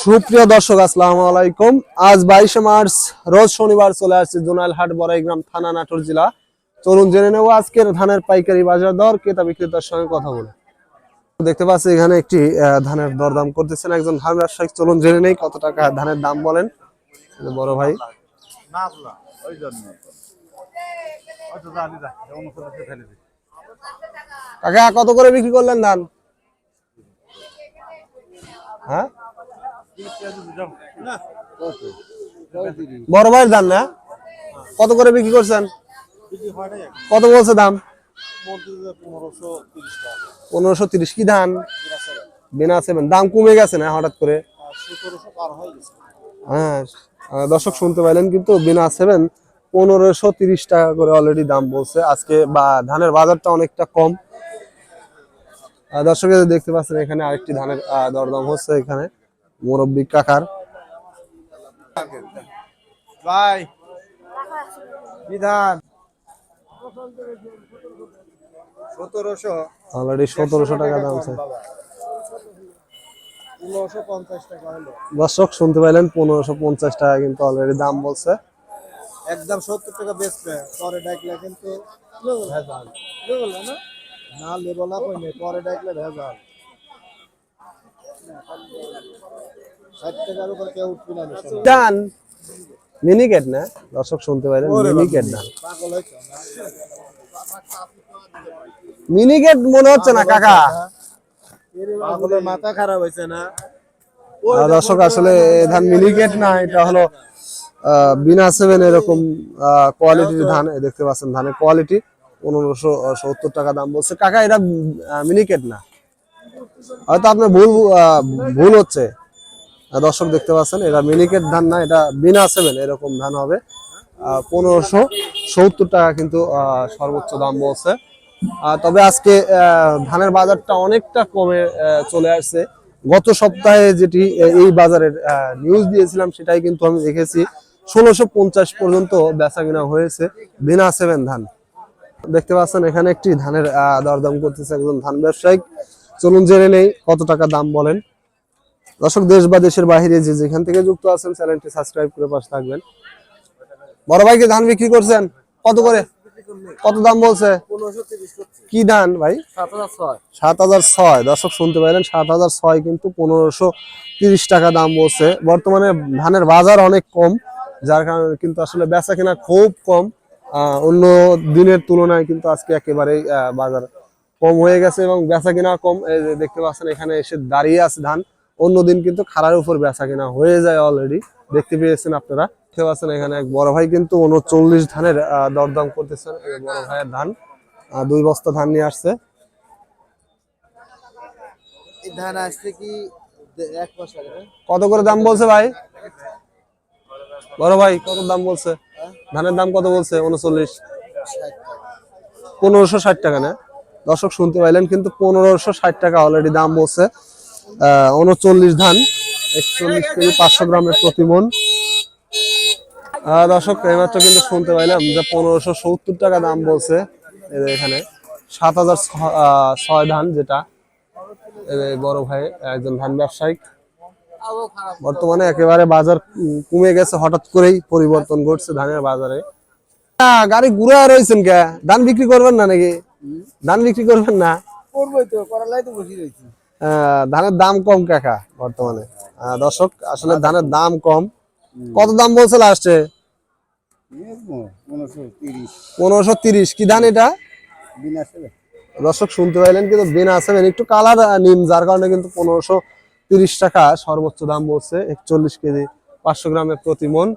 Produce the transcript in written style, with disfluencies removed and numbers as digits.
সুপ্রিয় দর্শক আসসালামু আলাইকুম। আজ 22শে মার্চ রোজ শনিবার চলে আসছে জোনাইলহাট বড়াইগ্রাম থানা নাটোর জেলা। চলুন জেনে নেব আজকের ধানের পাইকারি বাজার দর, ক্রেতা বিক্রেতার সঙ্গে কথা বলে। দেখতে পাচ্ছি এখানে একটি ধানের দরদাম করতেছেন একজন ধান ব্যবসায়ী। চলুন জেনে নেই কত টাকা ধানের দাম বলেন বড় ভাই। কাকা কত করে বিক্রি করলেন ধান? হ্যাঁ বড় ভাইয়ের ধান না, কত করে বিক্রি করছেন? কত বলছে দাম? 1530। কি ধান? বিনা সেভেন। দাম কমে গেছে না হঠাৎ করে? হ্যাঁ দর্শক শুনতে পাইলেন, কিন্তু বিনা সেভেন 1530 টাকা করে অলরেডি দাম বলছে আজকে। বা ধানের বাজারটা অনেকটা কম। দর্শক দেখতে পাচ্ছেন এখানে আরেকটি ধানের দরদাম হচ্ছে এখানে মুরব্বি কাকার। ভাই কি ধান? 1700 অলরেডি 1700 টাকা দাম আছে। 1550 টাকা হলো। দর্শক শুনতে পাইলেন 1550 টাকা কিন্তু অলরেডি দাম বলছে। একদম 70 টাকা বেচবে, পরে ডাকলে কিন্তু ভেজাল। না লেবলা কই নেই, পরে ডাকলে ভেজাল। 60 টাকার উপর কেউ উঠবে না। ধান মিনিকেট না, দর্শক শুনতে পাইলেন মিনিকেট ধান। পাগল হইছো না? মিনিকেট মনে হচ্ছে না কাকা? পাগলের মাথা খারাপ হইছে না? দর্শক আসলে ধান মিনিকেট না, এটা হলো বিনা সেভেন এরকম কোয়ালিটির ধান। দেখতে পাচ্ছেন ধানের কোয়ালিটি। 1570 টাকা দাম বলছে কাকা। এটা মিনিকেট না, হয়তো আপনার ভুল হচ্ছে। দর্শক দেখতে পাচ্ছেন এটা মিনিকেট ধান না, এটা বিনা সেভেন এরকম ধান হবে। 1570 টাকা কিন্তু সর্বোচ্চ দাম বলছে। তবে আজকে ধানের বাজারটা অনেকটা কমে চলে আসছে। গত সপ্তাহে যেটি এই বাজারের নিউজ দিয়েছিলাম সেটাই কিন্তু আমি দেখেছি 1650 পর্যন্ত বেচা কিনা হয়েছে বিনা সেভেন ধান। দেখতে পাচ্ছেন এখানে একটি ধানের দরদাম করতেছে একজন ধান ব্যবসায়ী। চলুন জেনে নেই কত টাকা দাম বলেন। দর্শক দেশ বা দেশের বাইরে যে যেখান থেকে যুক্ত আছেন চ্যানেলটি সাবস্ক্রাইব করে পাশে থাকবেন। বড় ভাইকে ধান বিক্রি করছেন কত করে? কত দাম বলছে? 1530। কি ধান ভাই? 7006। দর্শক শুনতে পাইলেন 7006 কিন্তু 1530 টাকা দাম বলছে। বর্তমানে ধানের বাজার অনেক কম, যার কারণে কিন্তু আসলে বেচা কেনা খুব কম। অন্য দিনের তুলনায় কিন্তু আজকে একেবারেই বাজার কম হয়ে গেছে এবং বেচা কেনা কম। দেখতে পাচ্ছেন এখানে এসে দাঁড়িয়ে আছে ধান। অন্যদিন কিন্তু খাড়ার উপর বেচা কেনা হয়ে যায় অলরেডি, দেখতে পেয়েছেন আপনারা। দেখতে পাচ্ছেন এখানে এক বড় ভাই কিন্তু 39 ধানের দরদাম করতেছেন। বড় ভাইয়ের ধান 2 বস্তা ধান নিয়ে আসছে। এই ধান আসছে কি এক মাস আগে? কত করে দাম বলছে ভাই? বড় ভাই কত দাম বলছে ধানের? দাম কত বলছে? 39। 1560 টাকা না? দর্শক শুনতে পাইলেন কিন্তু 1560 টাকা অলরেডি দাম বলছে। 39 ধান 41 কেজি 500 গ্রামের প্রতি মন। দর্শক এইমাত্র কিন্তু শুনতে পাইলাম যে 1570 টাকা দাম বলছে এখানে 7006 ধান, যেটা বড় ভাই একজন ধান ব্যবসায়ী। বর্তমানে একেবারে বাজার কমে গেছে, হঠাৎ করেই পরিবর্তন ঘটছে ধানের বাজারে। গাড়ি ঘুরে রয়েছেন কে? ধান বিক্রি করবেন না নাকি? ধান বিক্রি করবেন না? করবই তো, করালাই তো বসে রইছি। ধানের দাম কম কাকা বর্তমানে। দর্শক আসলে ধানের দাম কম। কত দাম বলছে লাস্টে? 1530। কি ধান এটা? দর্শক শুনতে পাইলেন কিন্তু বিনা সেভেন, একটু কালার নিম, যার কারণে কিন্তু 1530 টাকা সর্বোচ্চ দাম বলছে। 41 কেজি 500 গ্রামের প্রতি মন।